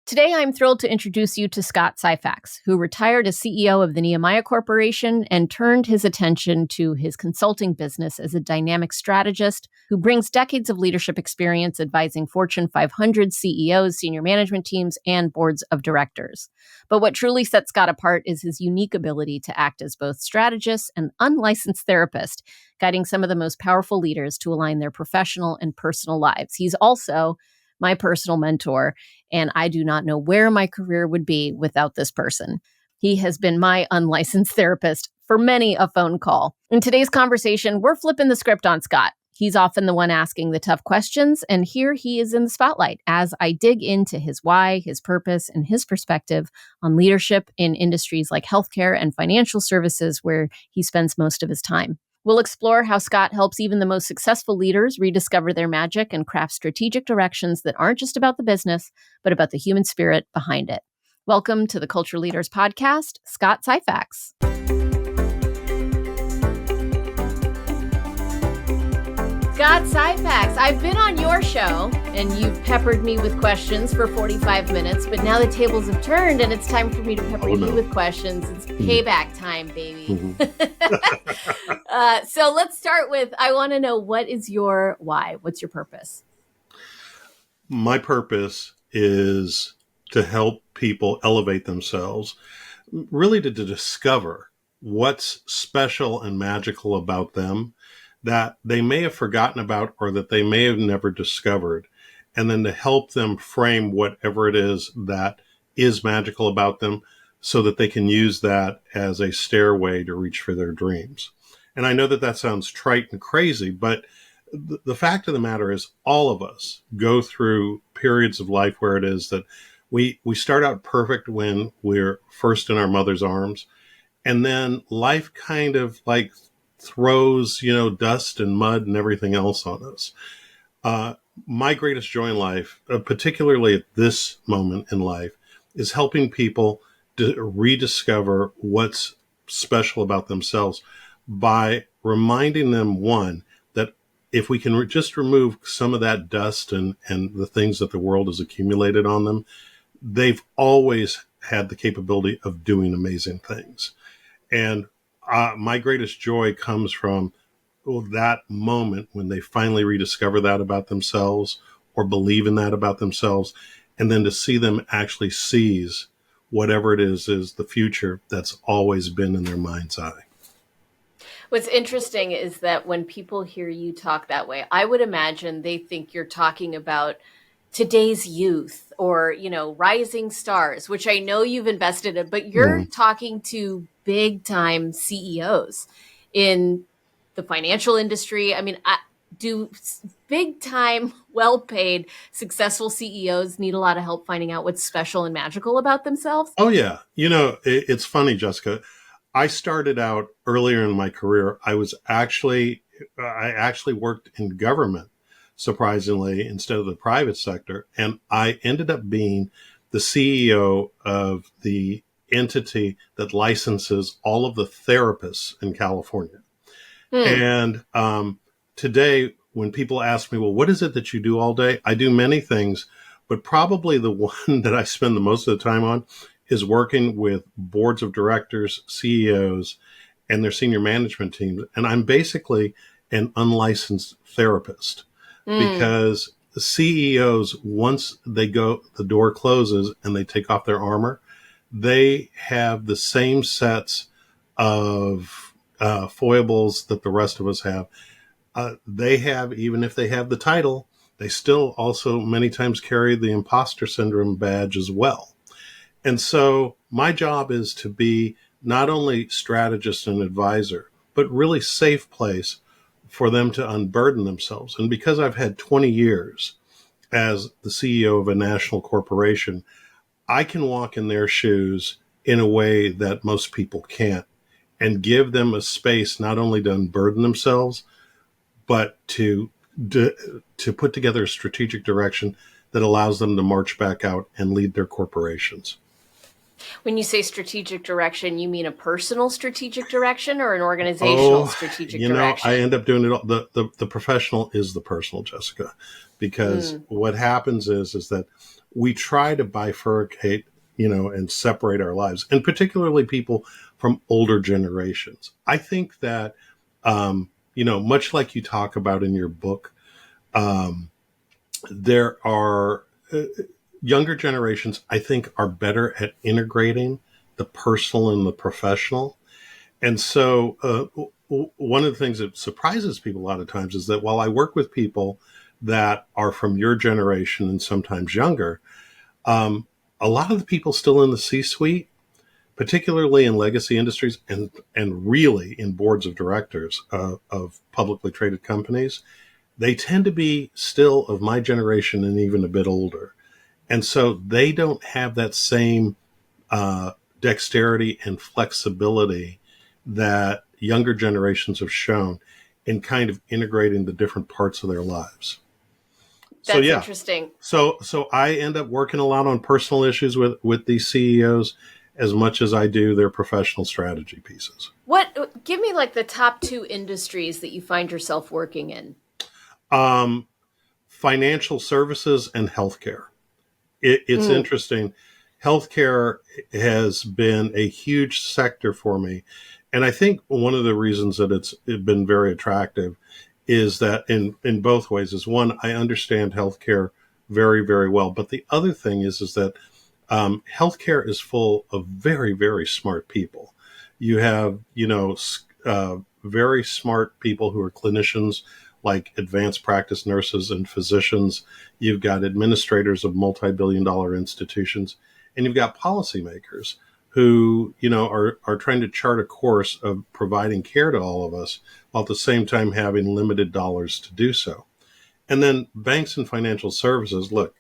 Today, I'm thrilled to introduce you to Scott Syphax, who retired as CEO of the Nehemiah Corporation and turned his attention to his consulting business as a dynamic strategist who brings decades of leadership experience advising Fortune 500 CEOs, senior management teams, and boards of directors. But what truly sets Scott apart is his unique ability to act as both strategist and unlicensed therapist, guiding some of the most powerful leaders to align their professional and personal lives. He's also my personal mentor, and I do not know where my career would be without this person. He has been my unlicensed therapist for many a phone call. In today's conversation, we're flipping the script on Scott. He's often the one asking the tough questions, and here he is in the spotlight as I dig into his why, his purpose, and his perspective on leadership in industries like healthcare and financial services, where he spends most of his time. We'll explore how Scott helps even the most successful leaders rediscover their magic and craft strategic directions that aren't just about the business, but about the human spirit behind it. Welcome to the Culture Leaders Podcast, Scott Syphax. Scott Syphax, I've been on your show and you've peppered me with questions for 45 minutes, but now the tables have turned and it's time for me to pepper you with questions. It's payback time, baby. So let's start with, I want to know, what is your why? What's your purpose? My purpose is to help people elevate themselves, really to discover what's special and magical about them that they may have forgotten about or that they may have never discovered, and then to help them frame whatever it is that is magical about them so that they can use that as a stairway to reach for their dreams. And I know that that sounds trite and crazy, but the fact of the matter is all of us go through periods of life where it is that we start out perfect when we're first in our mother's arms, and then life kind of like throws, dust and mud and everything else on us. My greatest joy in life, particularly at this moment in life, is helping people to rediscover what's special about themselves by reminding them, one, that if we can just remove some of that dust and the things that the world has accumulated on them, they've always had the capability of doing amazing things. And my greatest joy comes from that moment when they finally rediscover that about themselves or believe in that about themselves, and then to see them actually seize whatever it is the future that's always been in their mind's eye. What's interesting is that when people hear you talk that way, I would imagine they think you're talking about today's youth or, rising stars, which I know you've invested in, but you're talking to big time CEOs in the financial industry. I mean, do big time, well-paid, successful CEOs need a lot of help finding out what's special and magical about themselves? Oh, yeah. It's funny, Jessica. I started out earlier in my career. I actually worked in government, surprisingly, instead of the private sector. And I ended up being the CEO of the entity that licenses all of the therapists in California. And today, when people ask me, well, what is it that you do all day? I do many things, but probably the one that I spend the most of the time on is working with boards of directors, CEOs, and their senior management teams. And I'm basically an unlicensed therapist because the CEOs, once the door closes and they take off their armor, they have the same sets of foibles that the rest of us have. They have, even if they have the title, they still also many times carry the imposter syndrome badge as well. And so my job is to be not only strategist and advisor, but really safe place for them to unburden themselves. And because I've had 20 years as the CEO of a national corporation, I can walk in their shoes in a way that most people can't and give them a space not only to unburden themselves, but to put together a strategic direction that allows them to march back out and lead their corporations. When you say strategic direction, you mean a personal strategic direction or an organizational strategic direction? I end up doing it all. The professional is the personal, Jessica, because what happens is that we try to bifurcate, and separate our lives, and particularly people from older generations. I think that, much like you talk about in your book, there are younger generations, I think, are better at integrating the personal and the professional. And so one of the things that surprises people a lot of times is that while I work with people that are from your generation and sometimes younger, a lot of the people still in the C-suite, particularly in legacy industries and really in boards of directors of publicly traded companies, they tend to be still of my generation and even a bit older. And so they don't have that same dexterity and flexibility that younger generations have shown in kind of integrating the different parts of their lives. That's interesting. So I end up working a lot on personal issues with these CEOs as much as I do their professional strategy pieces. Give me like the top 2 industries that you find yourself working in. Financial services and healthcare. It's interesting. Healthcare has been a huge sector for me. And I think one of the reasons that it's been very attractive is that in both ways is, one, I understand healthcare very, very well. But the other thing is that healthcare is full of very, very smart people. You have, very smart people who are clinicians, like advanced practice nurses and physicians. You've got administrators of multi-billion-dollar institutions, and you've got policymakers who, are trying to chart a course of providing care to all of us, while at the same time having limited dollars to do so. And then banks and financial services. Look,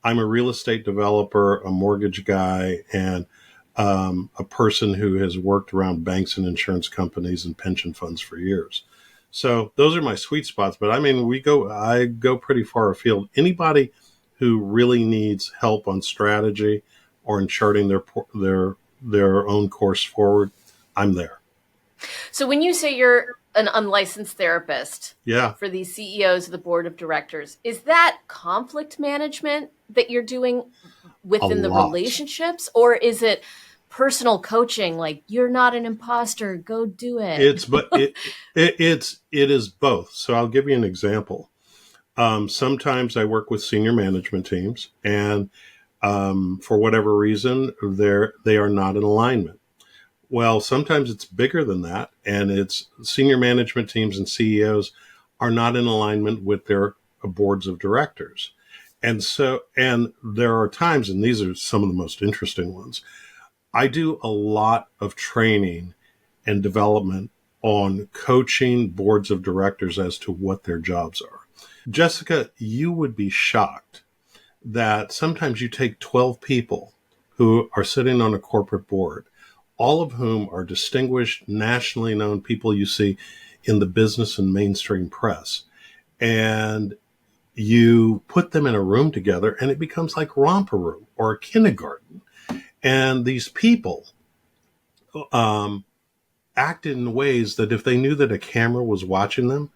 I'm a real estate developer, a mortgage guy, and a person who has worked around banks and insurance companies and pension funds for years. So those are my sweet spots. But I mean, I go pretty far afield. Anybody who really needs help on strategy or in charting their own course forward, I'm there. So when you say you're an unlicensed therapist, yeah, for these CEOs of the board of directors, is that conflict management that you're doing within the relationships, or is it personal coaching, like, you're not an imposter, go do it? It is both. So I'll give you an example. Sometimes I work with senior management teams, and for whatever reason, they are not in alignment. Well, sometimes it's bigger than that, and it's senior management teams and CEOs are not in alignment with their boards of directors. And there are times, and these are some of the most interesting ones, I do a lot of training and development on coaching boards of directors as to what their jobs are. Jessica, you would be shocked that sometimes you take 12 people who are sitting on a corporate board, all of whom are distinguished, nationally known people you see in the business and mainstream press, and you put them in a room together and it becomes like romper room or a kindergarten. And these people act in ways that if they knew that a camera was watching them,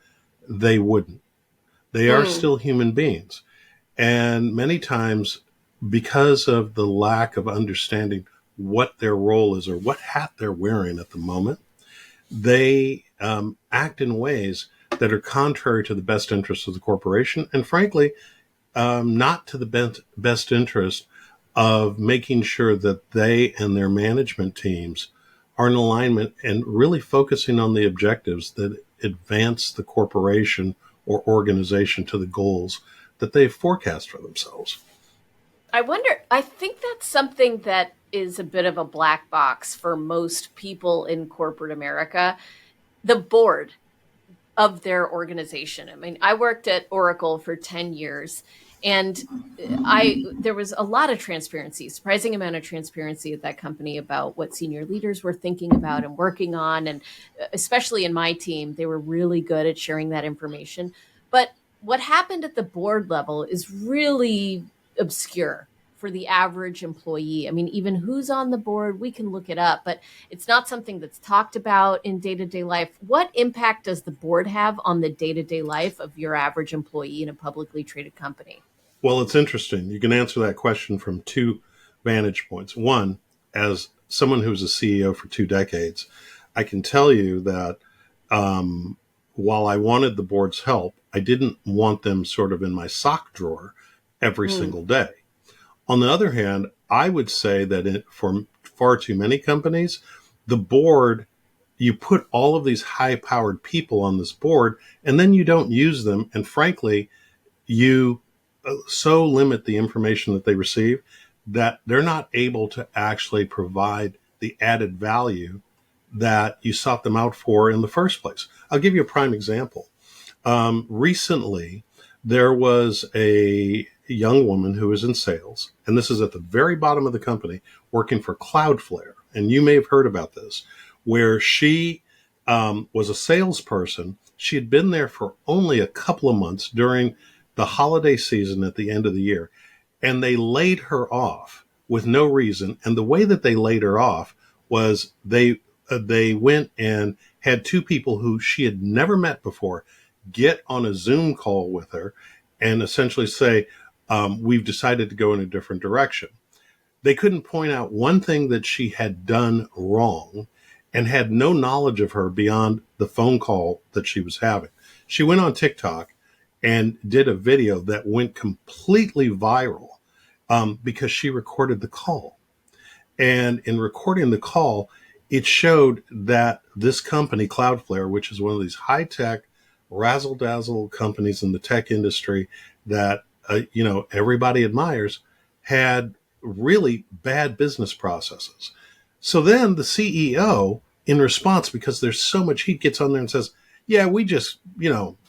they wouldn't. They are still human beings. And many times, because of the lack of understanding what their role is or what hat they're wearing at the moment, they act in ways that are contrary to the best interests of the corporation, and frankly, not to the best interest of making sure that they and their management teams are in alignment and really focusing on the objectives that advance the corporation or organization to the goals that they forecast for themselves. I think that's something that is a bit of a black box for most people in corporate America, the board of their organization. I mean, I worked at Oracle for 10 years, and there was a lot of transparency, surprising amount of transparency at that company about what senior leaders were thinking about and working on. And especially in my team, they were really good at sharing that information. But what happened at the board level is really obscure. for the average employee? I mean, even who's on the board, we can look it up, but it's not something that's talked about in day-to-day life. What impact does the board have on the day-to-day life of your average employee in a publicly traded company? Well, it's interesting. You can answer that question from two vantage points. One, as someone who's a CEO for 2 decades, I can tell you that while I wanted the board's help, I didn't want them sort of in my sock drawer every single day. On the other hand, I would say that for far too many companies, the board, you put all of these high-powered people on this board, and then you don't use them. And frankly, you so limit the information that they receive that they're not able to actually provide the added value that you sought them out for in the first place. I'll give you a prime example. Recently, there was a young woman who was in sales, and this is at the very bottom of the company, working for Cloudflare. And you may have heard about this, where she was a salesperson. She had been there for only a couple of months during the holiday season at the end of the year, and they laid her off with no reason. And the way that they laid her off was they went and had two people who she had never met before get on a Zoom call with her and essentially say, we've decided to go in a different direction. They couldn't point out one thing that she had done wrong and had no knowledge of her beyond the phone call that she was having. She went on TikTok and did a video that went completely viral because she recorded the call. And in recording the call, it showed that this company, Cloudflare, which is one of these high-tech, razzle-dazzle companies in the tech industry that everybody admires, had really bad business processes. So then the CEO, in response, because there's so much heat, gets on there and says, yeah, we just,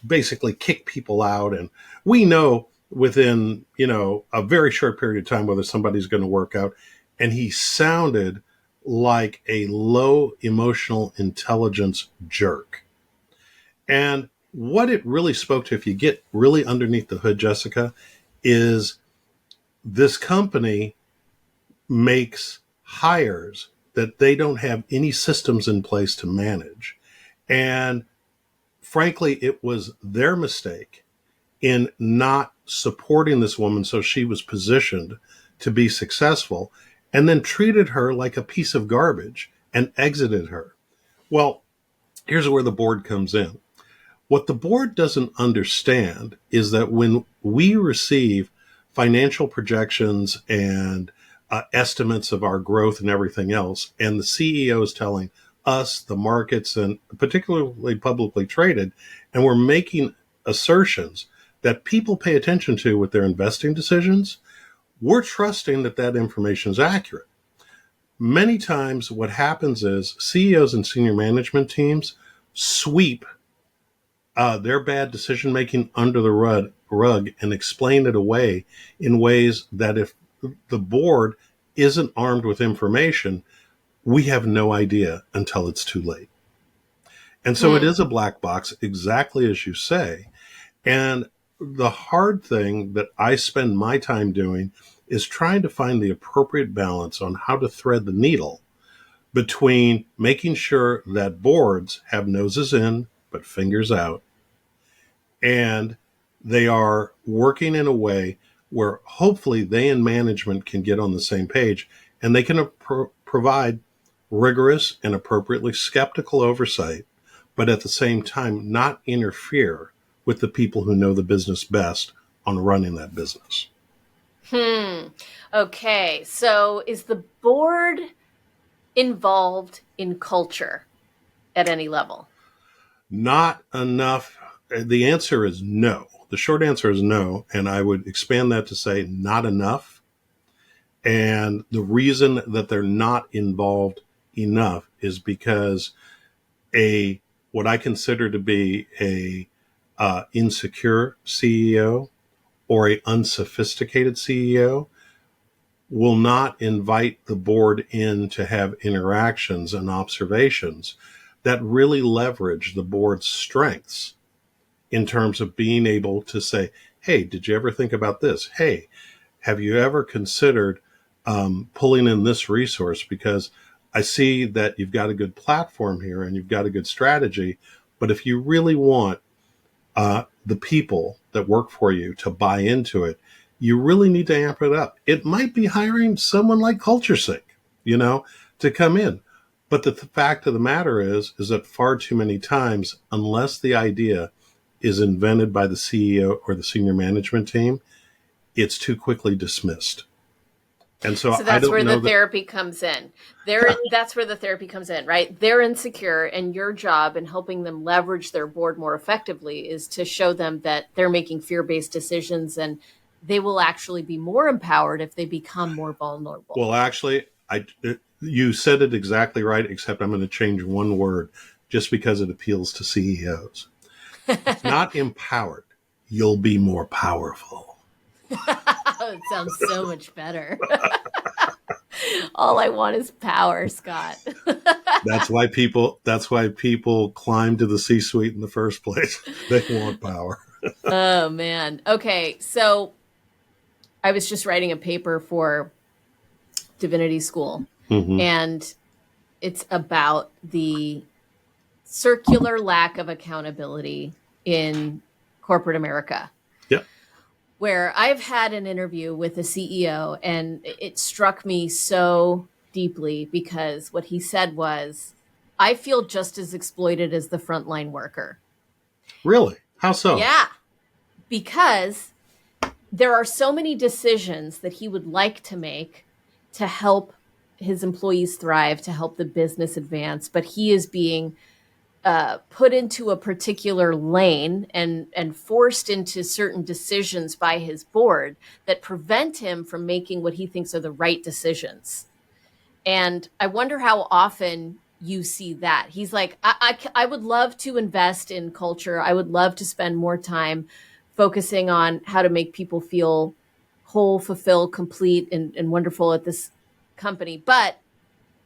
basically kick people out. And we know within, a very short period of time whether somebody's going to work out. And he sounded like a low emotional intelligence jerk. And what it really spoke to, if you get really underneath the hood, Jessica, is this company makes hires that they don't have any systems in place to manage. And frankly, it was their mistake in not supporting this woman so she was positioned to be successful, and then treated her like a piece of garbage and exited her. Well, here's where the board comes in. What the board doesn't understand is that when we receive financial projections and estimates of our growth and everything else, and the CEO is telling us, the markets, and particularly publicly traded, and we're making assertions that people pay attention to with their investing decisions, we're trusting that that information is accurate. Many times what happens is CEOs and senior management teams sweep their bad decision-making under the rug and explain it away in ways that if the board isn't armed with information, we have no idea until it's too late. And so it is a black box, exactly as you say. And the hard thing that I spend my time doing is trying to find the appropriate balance on how to thread the needle between making sure that boards have noses in but fingers out, and they are working in a way where hopefully they and management can get on the same page, and they can provide rigorous and appropriately skeptical oversight, but at the same time not interfere with the people who know the business best on running that business. Okay, so is the board involved in culture at any level? Not enough. The answer is no. The short answer is no, and I would expand that to say not enough. And the reason that they're not involved enough is because what I consider to be a insecure CEO or a unsophisticated CEO will not invite the board in to have interactions and observations that really leverage the board's strengths in terms of being able to say, hey, did you ever think about this? Hey, have you ever considered pulling in this resource? Because I see that you've got a good platform here and you've got a good strategy. But if you really want the people that work for you to buy into it, you really need to amp it up. It might be hiring someone like CultureSync, to come in. But the fact of the matter is that far too many times, unless the idea is invented by the CEO or the senior management team, it's too quickly dismissed. And so So I that's don't where know the that. therapy comes in. That's where the therapy comes in, right? They're insecure, and your job in helping them leverage their board more effectively is to show them that they're making fear-based decisions, and they will actually be more empowered if they become more vulnerable. Well, actually, you said it exactly right, except I'm going to change one word just because it appeals to CEOs. It's not empowered. You'll be more powerful. It sounds so much better. All I want is power, Scott. That's why people climb to the C-suite in the first place. They want power. Oh man. Okay, so I was just writing a paper for divinity school, Mm-hmm. and it's about the circular lack of accountability in corporate America, Yeah. where I've had an interview with a CEO, and it struck me so deeply because what he said was, I feel just as exploited as the frontline worker. Really? How so? Yeah, because there are so many decisions that he would like to make to help his employees thrive, to help the business advance, but he is being put into a particular lane and forced into certain decisions by his board that prevent him from making what he thinks are the right decisions. And I wonder how often you see that. He's like, I would love to invest in culture. I would love to spend more time focusing on how to make people feel whole, fulfilled, complete, and wonderful at this company. But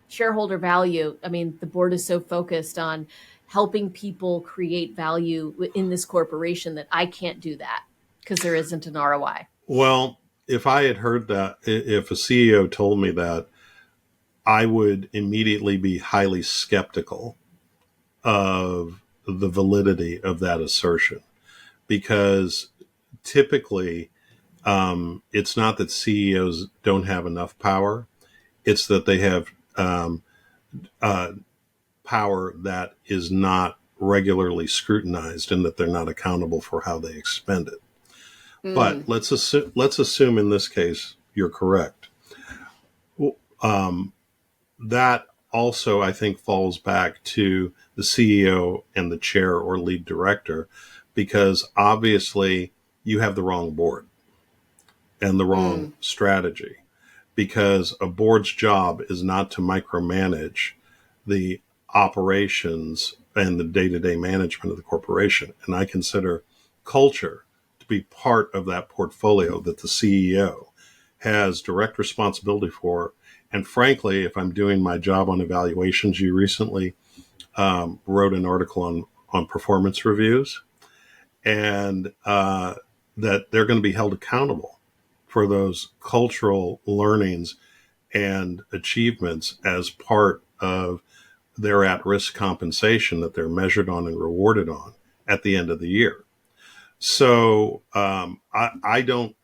shareholder value, I mean, the board is so focused on helping people create value in this corporation that I can't do that because there isn't an ROI. Well, if I had heard that, if a CEO told me that, I would immediately be highly skeptical of the validity of that assertion, because typically it's not that CEOs don't have enough power. It's that they have uh, power that is not regularly scrutinized and that they're not accountable for how they expend it. But Mm. let's assume in this case you're correct. Um, that also, I think, falls back to the CEO and the chair or lead director, because obviously you have the wrong board and the wrong Mm. strategy, because a board's job is not to micromanage the operations and the day-to-day management of the corporation. And I consider culture to be part of that portfolio that the CEO has direct responsibility for. And frankly, if I'm doing my job on evaluations, you recently wrote an article on performance reviews, and that they're going to be held accountable for those cultural learnings and achievements as part of their at-risk compensation that they're measured on and rewarded on at the end of the year. So I don't.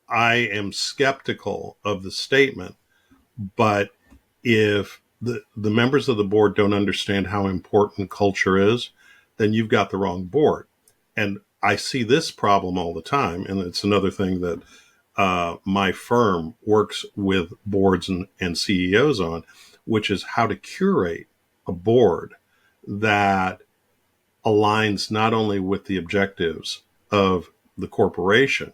I am skeptical of the statement, but if the members of the board don't understand how important culture is, then you've got the wrong board. And I see this problem all the time, and it's another thing that my firm works with boards and CEOs on, which is how to curate a board that aligns not only with the objectives of the corporation,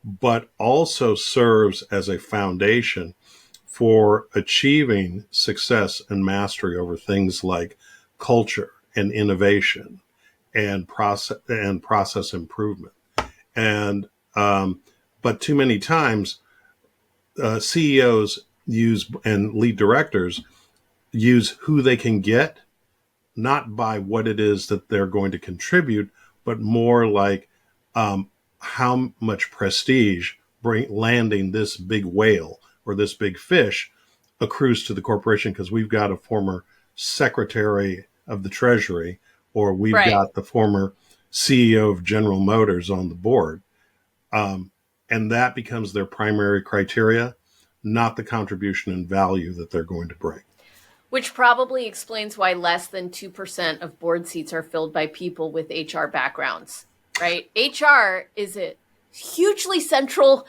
but also serves as a foundation for achieving success and mastery over things like culture and innovation and process improvement. And but too many times, CEOs use and lead directors use who they can get, not by what it is that they're going to contribute, but more like how much prestige landing this big whale or this big fish accrues to the corporation because we've got a former secretary of the Treasury, or we've got the former CEO of General Motors on the board. And that becomes their primary criteria, not the contribution and value that they're going to bring. Which probably explains why less than 2% of board seats are filled by people with HR backgrounds, right? HR is a hugely central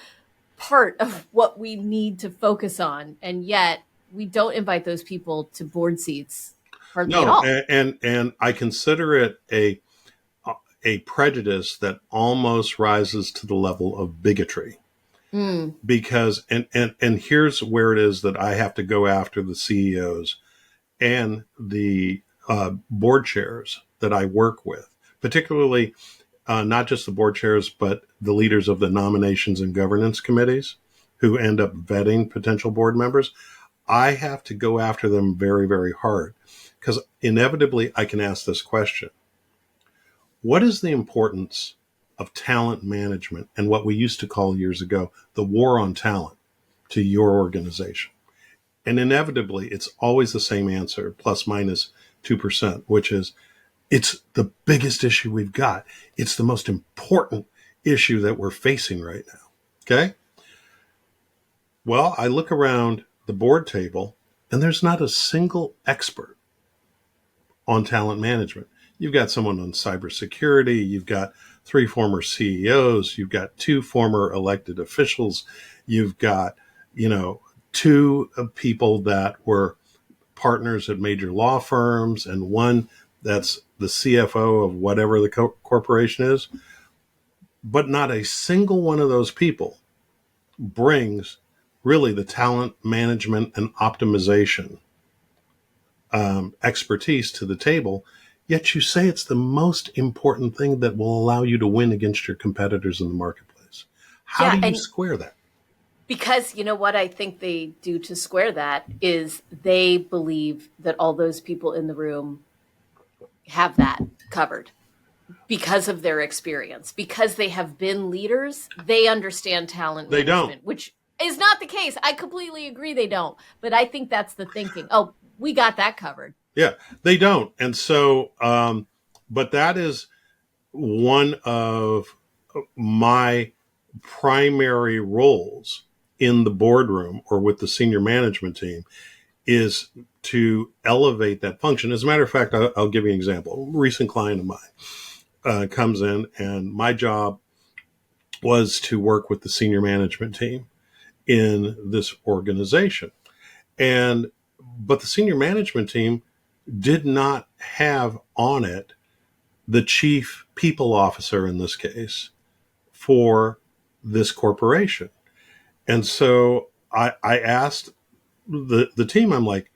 part of what we need to focus on. And yet we don't invite those people to board seats hardly at all. And I consider it a prejudice that almost rises to the level of bigotry. Because, and here's where it is that I have to go after the CEOs and the board chairs that I work with, particularly not just the board chairs, but the leaders of the nominations and governance committees who end up vetting potential board members. I have to go after them very, very hard because inevitably I can ask this question. What is the importance of talent management and what we used to call years ago the war on talent to your organization? And inevitably, it's always the same answer, plus minus 2%, which is it's the biggest issue we've got. It's the most important issue that we're facing right now. Okay? Well, I look around the board table and there's not a single expert on talent management. You've got someone on cybersecurity. You've got 3 former CEOs. You've got 2 former elected officials. You've got, 2 people that were partners at major law firms and 1 that's the CFO of whatever the corporation is. But not a single one of those people brings really the talent management and optimization expertise to the table. Yet you say it's the most important thing that will allow you to win against your competitors in the marketplace. How do you square that? Because you know what I think they do to square that is they believe that all those people in the room have that covered because of their experience. Because they have been leaders, they understand talent management, which is not the case. I completely agree they don't. But I think that's the thinking. Oh, we got that covered. Yeah, they don't. And so, but that is one of my primary roles in the boardroom or with the senior management team is to elevate that function. As a matter of fact, I'll give you an example. A recent client of mine comes in, and my job was to work with the senior management team in this organization. But the senior management team did not have on it the chief people officer in this case for this corporation. And so I asked the team, I'm like,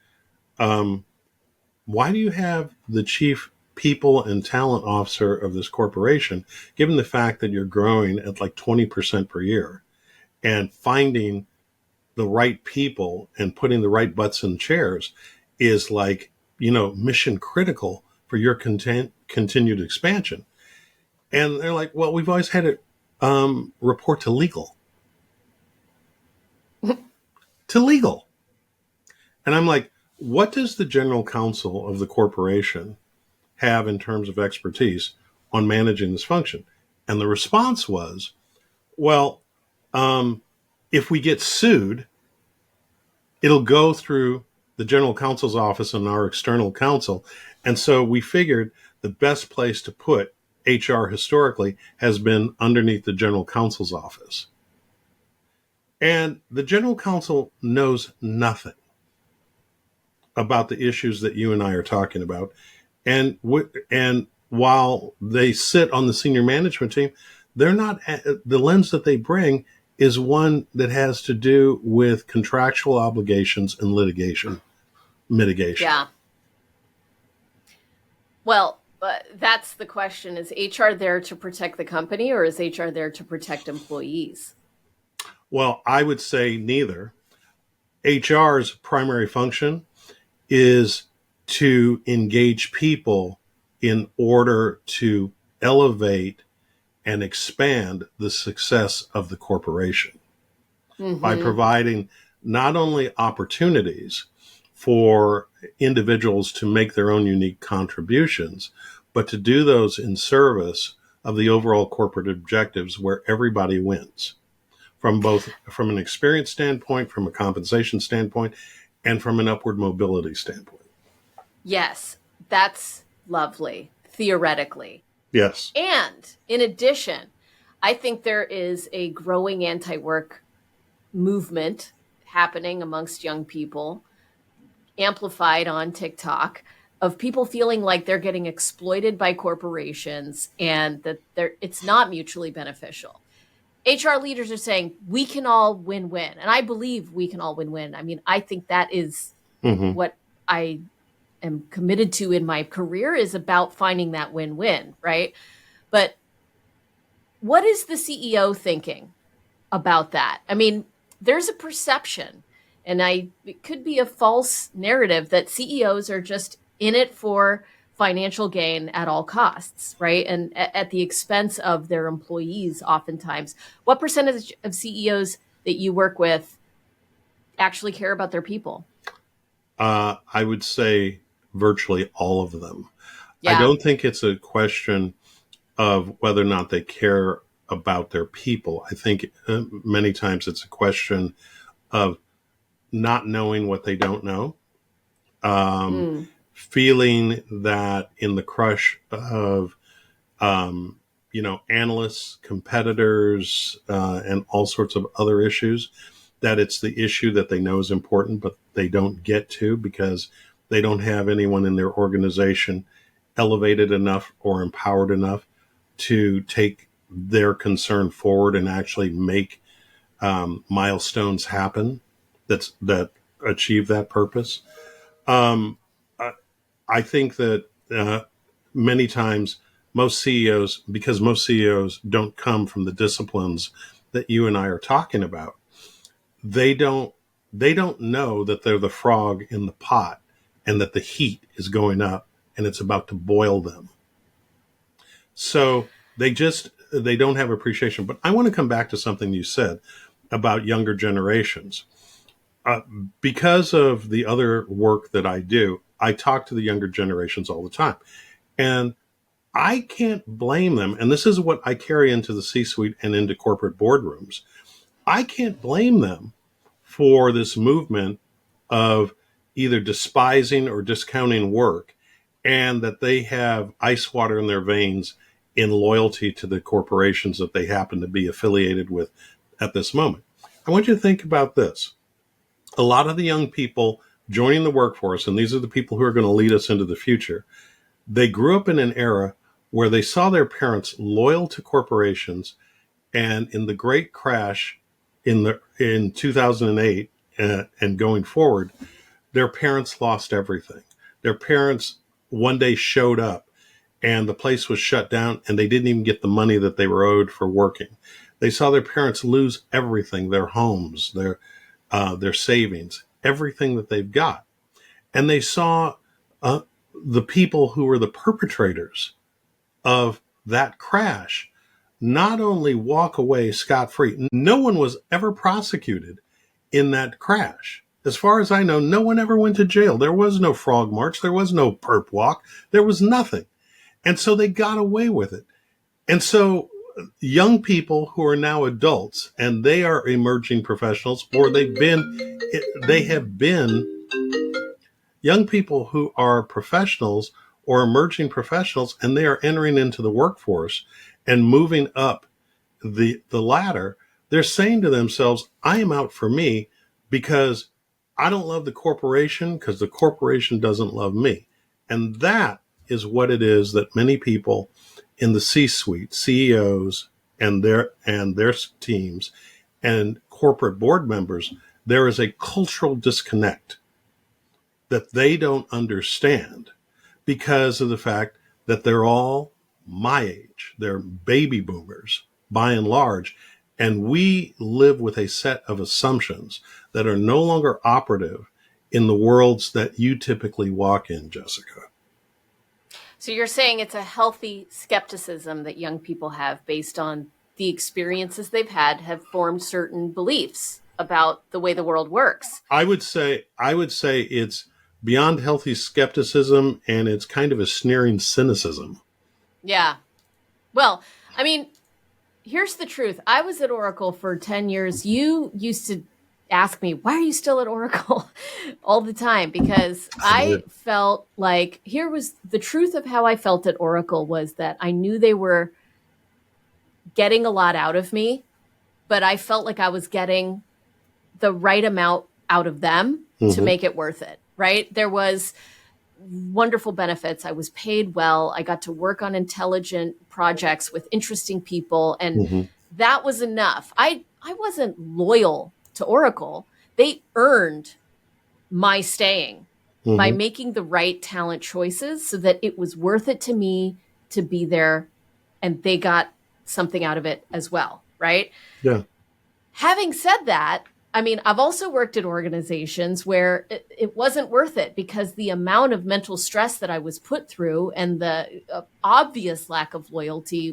why do you have the chief people and talent officer of this corporation, given the fact that you're growing at like 20% per year and finding the right people and putting the right butts in chairs is like, mission critical for your continued expansion. And they're like, well, we've always had it report to legal. To legal. And I'm like, what does the general counsel of the corporation have in terms of expertise on managing this function? And the response was, well, if we get sued, it'll go through the general counsel's office and our external counsel. And so we figured the best place to put HR historically has been underneath the general counsel's office. And the general counsel knows nothing about the issues that you and I are talking about. And while they sit on the senior management team, they're not, the lens that they bring is one that has to do with contractual obligations and litigation mitigation. Yeah. Well, that's the question. Is HR there to protect the company, or is HR there to protect employees? Well, I would say neither. HR's primary function is to engage people in order to elevate and expand the success of the corporation. by providing not only opportunities for individuals to make their own unique contributions, but to do those in service of the overall corporate objectives where everybody wins from an experience standpoint, from a compensation standpoint, and from an upward mobility standpoint. Yes, that's lovely, theoretically. Yes. And in addition, I think there is a growing anti-work movement happening amongst young people, amplified on TikTok, of people feeling like they're getting exploited by corporations and that it's not mutually beneficial. HR leaders are saying we can all win-win. And I believe we can all win-win. I mean, I think that is what I am committed to in my career, is about finding that win-win, right? But what is the CEO thinking about that? I mean, there's a perception, and it could be a false narrative, that CEOs are just in it for financial gain at all costs, right? And at the expense of their employees oftentimes. What percentage of CEOs that you work with actually care about their people? I would say virtually all of them. I Yeah. don't think it's a question of whether or not they care about their people. I think many times it's a question of not knowing what they don't know, feeling that in the crush of analysts, competitors, and all sorts of other issues, that it's the issue that they know is important, but they don't get to because they don't have anyone in their organization elevated enough or empowered enough to take their concern forward and actually make milestones happen that achieve that purpose. I think that many times because most CEOs don't come from the disciplines that you and I are talking about, they don't know that they're the frog in the pot and that the heat is going up and it's about to boil them. So they don't have appreciation. But I want to come back to something you said about younger generations. Because of the other work that I do, I talk to the younger generations all the time. And I can't blame them. And this is what I carry into the C-suite and into corporate boardrooms. I can't blame them for this movement of either despising or discounting work, and that they have ice water in their veins in loyalty to the corporations that they happen to be affiliated with at this moment. I want you to think about this. A lot of the young people joining the workforce, and these are the people who are going to lead us into the future, they grew up in an era where they saw their parents loyal to corporations, and in the great crash in 2008 and going forward, their parents lost everything. Their parents one day showed up and the place was shut down and they didn't even get the money that they were owed for working. They saw their parents lose everything, their homes, their savings, everything that they've got. And they saw the people who were the perpetrators of that crash not only walk away scot-free. No one was ever prosecuted in that crash. As far as I know, no one ever went to jail. There was no frog march. There was no perp walk. There was nothing. And so they got away with it. And so young people who are now adults and they are emerging professionals, or they have been young people who are professionals or emerging professionals, and they are entering into the workforce and moving up the ladder. They're saying to themselves, I am out for me because I don't love the corporation because the corporation doesn't love me. And that is what it is that many people in the C-suite, CEOs and their teams and corporate board members, there is a cultural disconnect that they don't understand because of the fact that they're all my age. They're baby boomers by and large. And we live with a set of assumptions that are no longer operative in the worlds that you typically walk in, Jessica. So you're saying it's a healthy skepticism that young people have based on the experiences they've had, have formed certain beliefs. about the way the world works. I would say it's beyond healthy skepticism, and it's kind of a sneering cynicism. Yeah. Well, I mean, here's the truth. I was at Oracle for 10 years. You used to ask me, why are you still at Oracle all the time? Because I felt like here was the truth of how I felt at Oracle was that I knew they were getting a lot out of me, but I felt like I was getting the right amount out of them to make it worth it, right? There was wonderful benefits. I was paid well. I got to work on intelligent projects with interesting people. And that was enough. I wasn't loyal to Oracle. They earned my staying by making the right talent choices so that it was worth it to me to be there. And they got something out of it as well, right? Yeah. Having said that, I mean, I've also worked at organizations where it wasn't worth it because the amount of mental stress that I was put through and the obvious lack of loyalty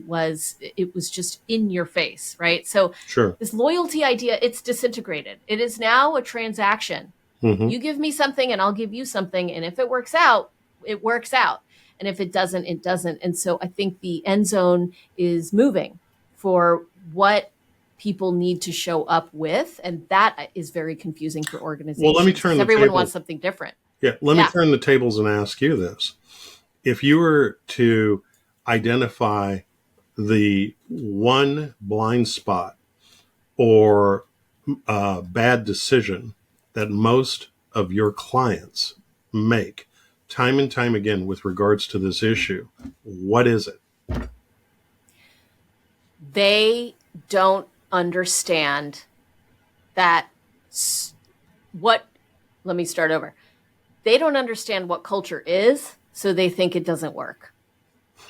it was just in your face, right? So this loyalty idea, it's disintegrated. It is now a transaction. You give me something and I'll give you something. And if it works out, it works out. And if it doesn't, it doesn't. And so I think the end zone is moving for what people need to show up with, and that is very confusing for organizations. Well, let me turn the everyone table. wants something different. Yeah, let me turn the tables and ask you this. If you were to identify the one blind spot or bad decision that most of your clients make time and time again with regards to this issue, what is it? They don't understand that let me start over. They don't understand what culture is, so they think it doesn't work.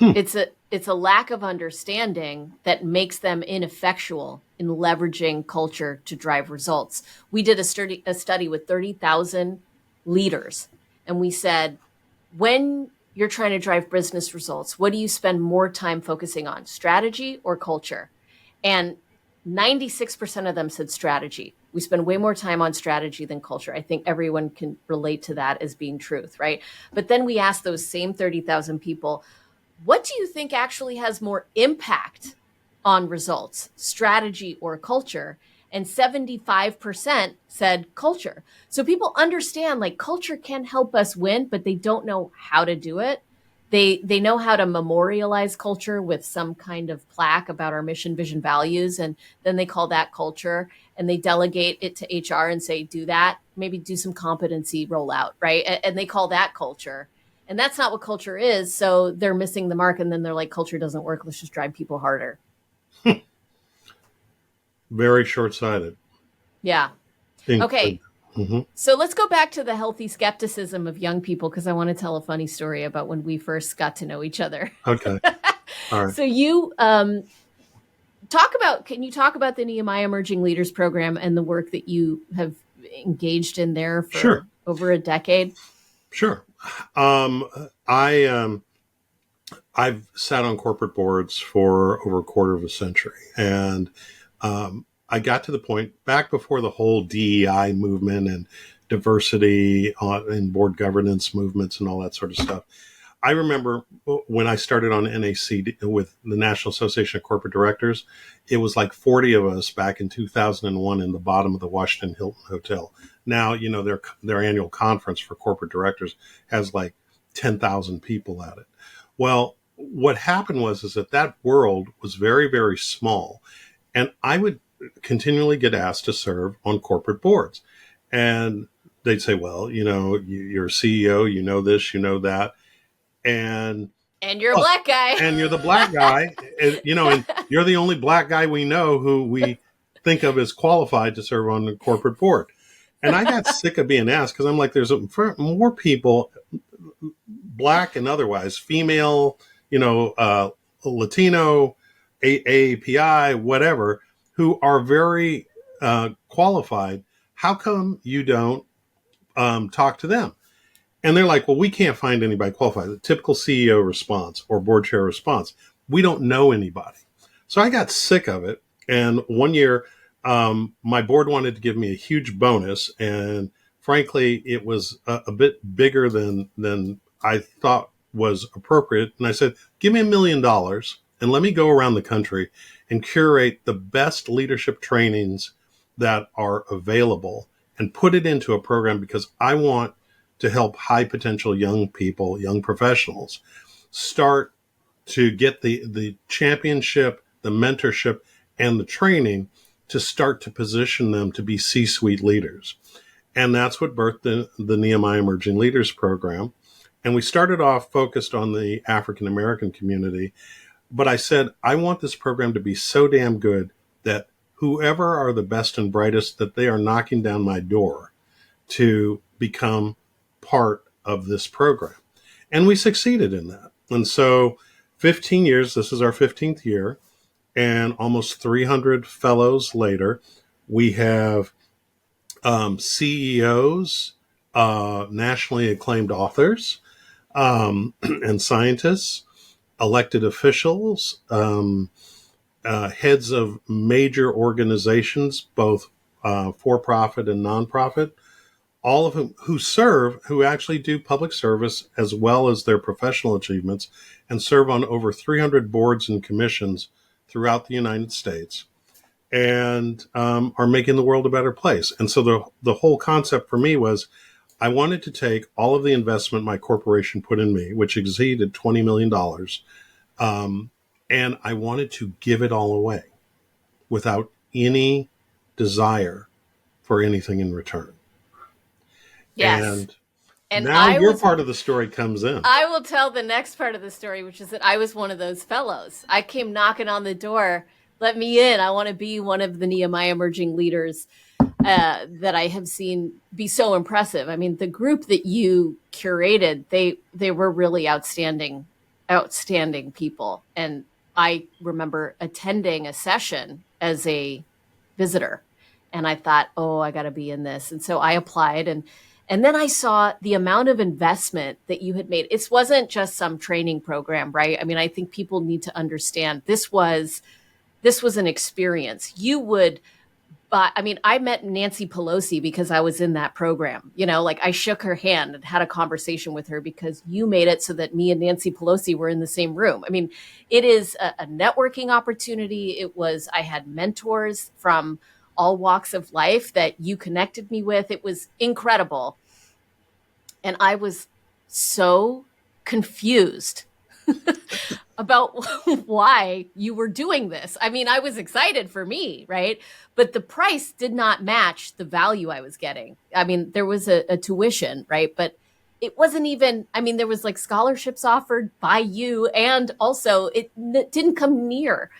It's a lack of understanding that makes them ineffectual in leveraging culture to drive results. We did a study with 30,000 leaders, and we said, when you're trying to drive business results, what do you spend more time focusing on, strategy or culture? And 96% of them said strategy. We spend way more time on strategy than culture. I think everyone can relate to that as being truth, right? But then we asked those same 30,000 people, what do you think actually has more impact on results, strategy or culture? And 75% said culture. So people understand like culture can help us win, but they don't know how to do it. They know how to memorialize culture with some kind of plaque about our mission, vision, values. And then they call that culture and they delegate it to HR and say, do that, maybe do some competency rollout, right? And they call that culture. And that's not what culture is. So they're missing the mark. And then they're like, culture doesn't work. Let's just drive people harder. Very short-sighted. Yeah. Okay. So let's go back to the healthy skepticism of young people, because I want to tell a funny story about when we first got to know each other. Okay. All right. So you can you talk about the Nehemiah Emerging Leaders Program and the work that you have engaged in there for over a decade? Sure. I've sat on corporate boards for over a quarter of a century, and I got to the point back before the whole DEI movement and diversity and board governance movements and all that sort of stuff. I remember when I started on NAC with the National Association of Corporate Directors, it was like 40 of us back in 2001 in the bottom of the Washington Hilton Hotel. Now, you know, their annual conference for corporate directors has like 10,000 people at it. Well, what happened was that world was very, very small. And I would continually get asked to serve on corporate boards. And they'd say, well, you know, you're a CEO, you know this, you know that. And you're a black guy. And you're the black guy. And, you know, and you're the only black guy we know who we think of as qualified to serve on the corporate board. And I got sick of being asked because I'm like, there's more people, black and otherwise, female, you know, Latino, AAPI, whatever, who are very qualified. How come you don't talk to them? And they're like, well, we can't find anybody qualified. The typical CEO response or board chair response, we don't know anybody. So I got sick of it. And one year my board wanted to give me a huge bonus, and frankly, it was a bit bigger than I thought was appropriate. And I said, "Give me $1 million and let me go around the country and curate the best leadership trainings that are available and put it into a program because I want to help high potential young people, young professionals, start to get the championship, the mentorship, and the training to start to position them to be C-suite leaders." And that's what birthed the Nehemiah Emerging Leaders Program. And we started off focused on the African American community. But I said, I want this program to be so damn good that whoever are the best and brightest, that they are knocking down my door to become part of this program. And we succeeded in that. And so 15 years, this is our 15th year, and almost 300 fellows later, we have CEOs, nationally acclaimed authors, and scientists, elected officials, heads of major organizations, both for-profit and nonprofit, all of whom who actually do public service as well as their professional achievements, and serve on over 300 boards and commissions throughout the United States, and are making the world a better place. And so the whole concept for me was I wanted to take all of the investment my corporation put in me, which exceeded $20 million, and I wanted to give it all away without any desire for anything in return. Yes. And now your part of the story comes in. I will tell the next part of the story, which is that I was one of those fellows. I came knocking on the door. Let me in. I want to be one of the Nehemiah Emerging Leaders that I have seen be so impressive. I mean, the group that you curated, they were really outstanding people. And I remember attending a session as a visitor, and I thought, oh, I got to be in this. And so I applied, and then I saw the amount of investment that you had made. It wasn't just some training program, right? I mean, I think people need to understand this was an experience. I met Nancy Pelosi because I was in that program. I shook her hand and had a conversation with her because you made it so that me and Nancy Pelosi were in the same room. I mean, it is a networking opportunity. I had mentors from all walks of life that you connected me with. It was incredible. And I was so confused about why you were doing this. I mean, I was excited for me, right? But the price did not match the value I was getting. I mean, there was a tuition, right? But it wasn't even, there was like scholarships offered by you. And also it didn't come near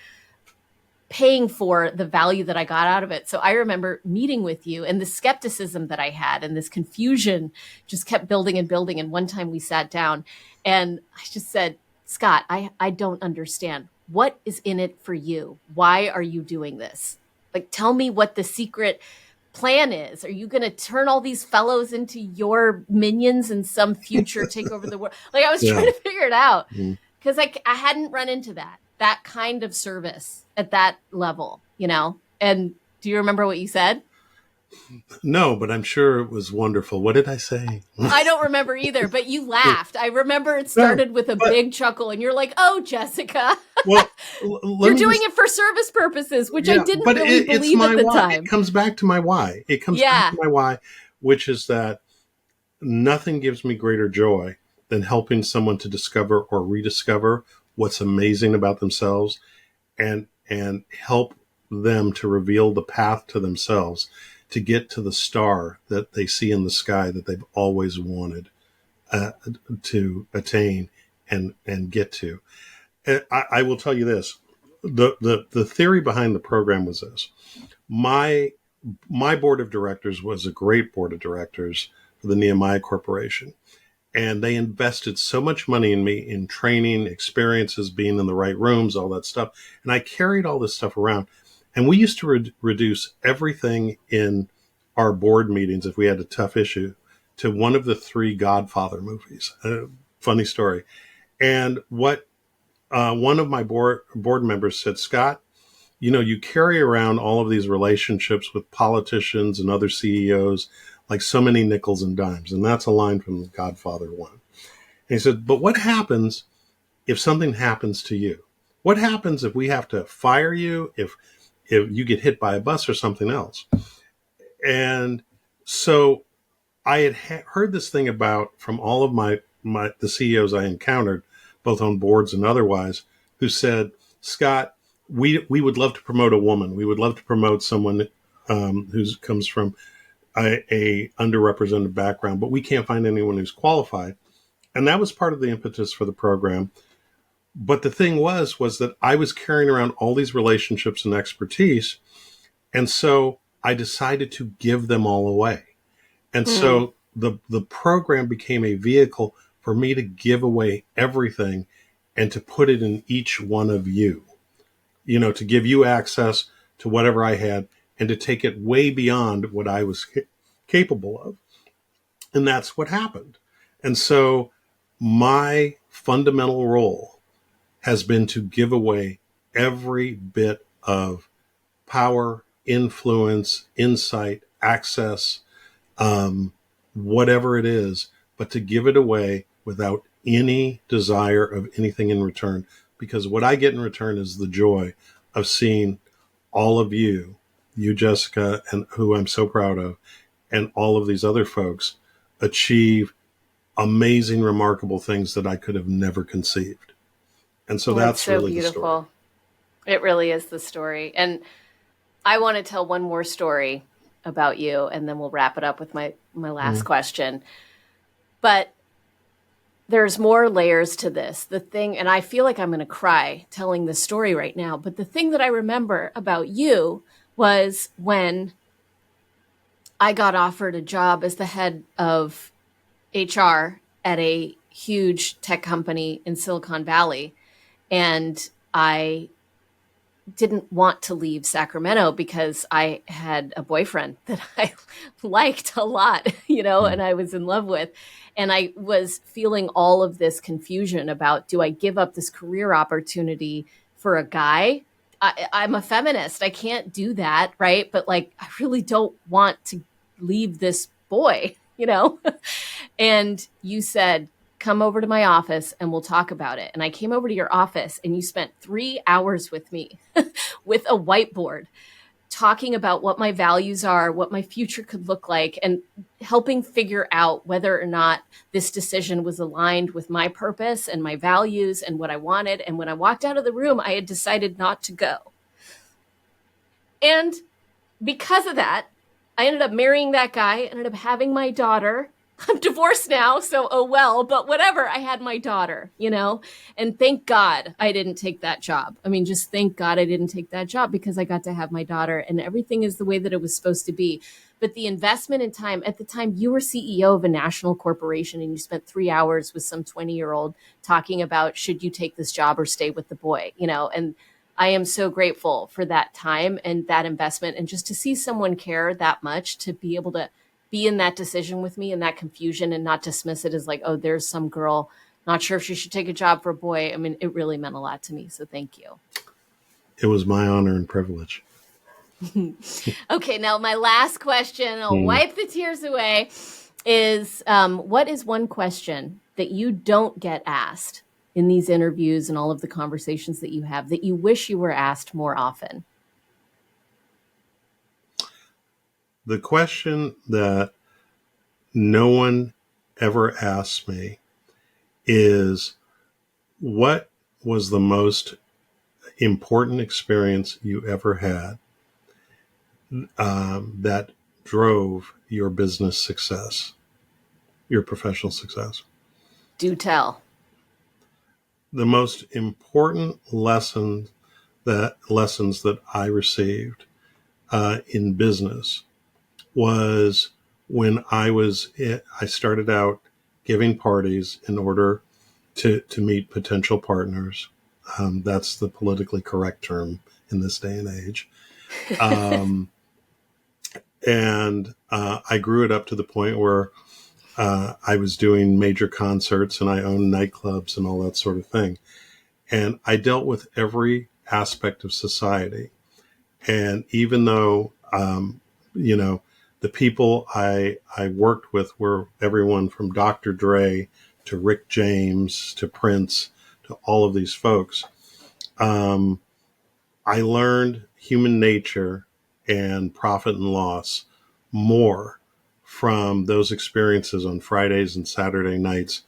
paying for the value that I got out of it. So I remember meeting with you, and the skepticism that I had and this confusion just kept building and building. And one time we sat down and I just said, Scott, I don't understand. What is in it for you? Why are you doing this? Like, tell me what the secret plan is. Are you going to turn all these fellows into your minions in some future take over the world? Like, I was trying to figure it out because I hadn't run into that kind of service at that level, And do you remember what you said? No, but I'm sure it was wonderful. What did I say? I don't remember either, but you laughed. I remember it started with a big chuckle, and you're like, "Oh, Jessica, you're doing it for service purposes," which I didn't really believe at the time. It comes back to my why. It comes back to my why, which is that nothing gives me greater joy than helping someone to discover or rediscover what's amazing about themselves, and help them to reveal the path to themselves, to get to the star that they see in the sky that they've always wanted to attain and get to. I will tell you this. The theory behind the program was this. My board of directors was a great board of directors for the Nehemiah Corporation. And they invested so much money in me, in training, experiences, being in the right rooms, all that stuff. And I carried all this stuff around. And we used to reduce everything in our board meetings, if we had a tough issue, to one of the 3 Godfather movies. Funny story. And what one of my board members said, Scott, you carry around all of these relationships with politicians and other CEOs like so many nickels and dimes. And that's a line from The Godfather 1. And he said, but what happens if something happens to you? What happens if we have to fire you, if you get hit by a bus or something else? And so I had heard this thing about from all of the CEOs I encountered, both on boards and otherwise, who said, Scott, we would love to promote a woman. We would love to promote someone who comes from a underrepresented background, but we can't find anyone who's qualified. And that was part of the impetus for the program. But the thing was that I was carrying around all these relationships and expertise. And so I decided to give them all away. And so the program became a vehicle for me to give away everything and to put it in each one of you, to give you access to whatever I had and to take it way beyond what I was capable of. And that's what happened. And so my fundamental role has been to give away every bit of power, influence, insight, access, whatever it is, but to give it away without any desire of anything in return. Because what I get in return is the joy of seeing all of you, Jessica, and who I'm so proud of, and all of these other folks achieve amazing, remarkable things that I could have never conceived. And so that's so really beautiful. The story. It really is the story. And I want to tell one more story about you, and then we'll wrap it up with my last question. But there's more layers to this. The thing, and I feel like I'm going to cry telling this story right now, but the thing that I remember about you was when I got offered a job as the head of HR at a huge tech company in Silicon Valley. And I didn't want to leave Sacramento because I had a boyfriend that I liked a lot, and I was in love with. And I was feeling all of this confusion about, do I give up this career opportunity for a guy? I'm a feminist. I can't do that, right? But I really don't want to leave this boy, And you said, come over to my office and we'll talk about it. And I came over to your office and you spent 3 hours with me with a whiteboard talking about what my values are, what my future could look like, and helping figure out whether or not this decision was aligned with my purpose and my values and what I wanted. And when I walked out of the room, I had decided not to go. And because of that, I ended up marrying that guy, ended up having my daughter. I'm divorced now, so oh well, but whatever, I had my daughter, and thank God I didn't take that job. I mean, just thank God I didn't take that job because I got to have my daughter and everything is the way that it was supposed to be. But the investment in time, at the time you were CEO of a national corporation and you spent 3 hours with some 20-year-old talking about, should you take this job or stay with the boy, and I am so grateful for that time and that investment. And just to see someone care that much, to be able to be in that decision with me and that confusion and not dismiss it as oh, there's some girl, not sure if she should take a job for a boy. I mean, it really meant a lot to me. So thank you. It was my honor and privilege. Okay. Now my last question, I'll wipe the tears away, is what is one question that you don't get asked in these interviews and all of the conversations that you have that you wish you were asked more often? The question that no one ever asks me is, what was the most important experience you ever had that drove your business success, your professional success? Do tell. The most important lessons that I received in business was when I started out giving parties in order to meet potential partners. That's the politically correct term in this day and age. And I grew it up to the point where I was doing major concerts and I owned nightclubs and all that sort of thing. And I dealt with every aspect of society. And even though, the people I worked with were everyone from Dr. Dre to Rick James to Prince to all of these folks, I learned human nature and profit and loss more from those experiences on Fridays and Saturday nights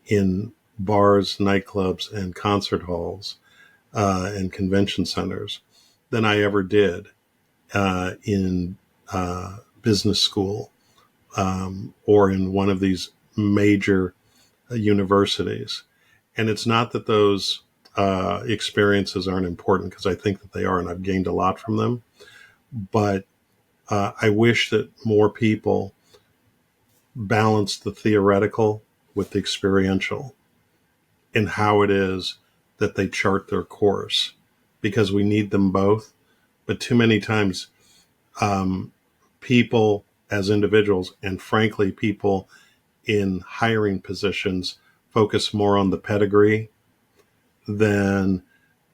in bars, nightclubs, and concert halls and convention centers than I ever did in business school or in one of these major universities. And it's not that those experiences aren't important, because I think that they are, and I've gained a lot from them. But I wish that more people balance the theoretical with the experiential in how it is that they chart their course, because we need them both. But too many times, people as individuals, and frankly, people in hiring positions, focus more on the pedigree than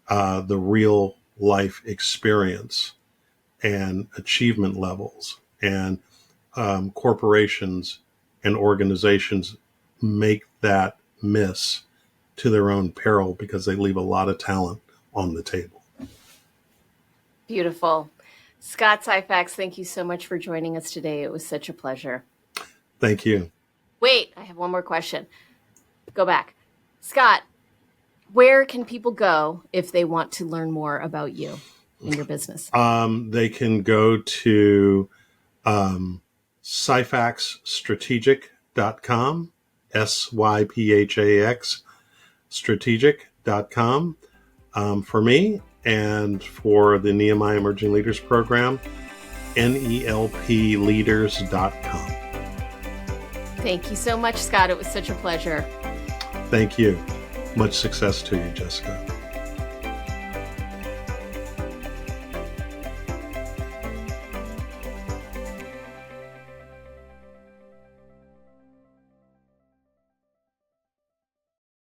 the real life experience and achievement levels. And corporations and organizations make that miss to their own peril, because they leave a lot of talent on the table. Beautiful. Scott Syphax, thank you so much for joining us today. It was such a pleasure. Thank you. Wait, I have one more question. Go back. Scott, where can people go if they want to learn more about you and your business? They can go to syphaxstrategic.com, SYPHAX strategic.com for me, and for the Nehemiah Emerging Leaders Program, NELPleaders.com. Thank you so much, Scott. It was such a pleasure. Thank you. Much success to you, Jessica.